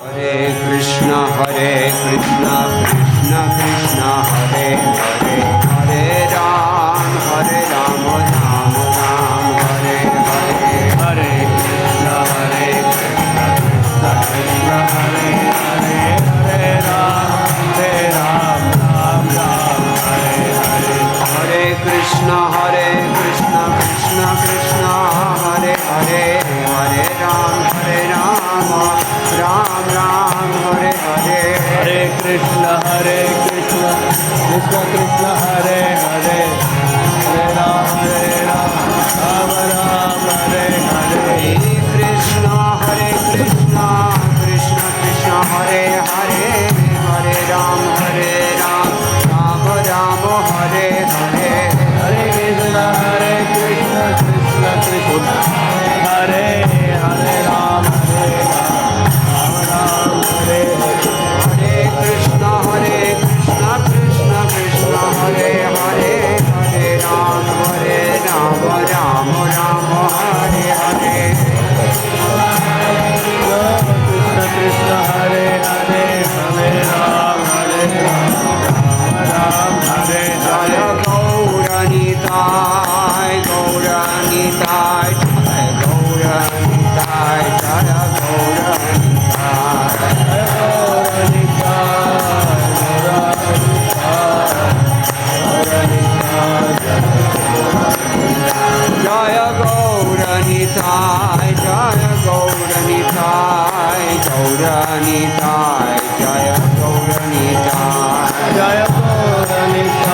Hare Krishna Krishna Krishna Hare Hare Hare Ram Ram Ram Hare Hare Hare Krishna Krishna Krishna Hare Hare Hare Ram Ram Hare Hare Hare Krishna Krishna Krishna Hare Hare Hare Ram Ram Hare Hare Hare Krishna Krishna Krishna Hare Hare Hare Ram Ram Hare Hare Hare Krishna Krishna Krishna Hare Hare Hare Ram Ram Hare Hare Hare Krishna Krishna Krishna Hare Hare Ram Ram Hare Hare Hare Krishna Krishna Krishna Hare Hare Hare Ram Ram Hare Hare Krishna Krishna Hare Hare Hare Ram Ram Hare Jaya Hare Gauranitai Gauranitai Jaya Gauranitai Jaya Gauranitai Jaya Gauranitai Jaya Gauranitai Gauranitai Jaya Gauranitai Jaya Gauranitai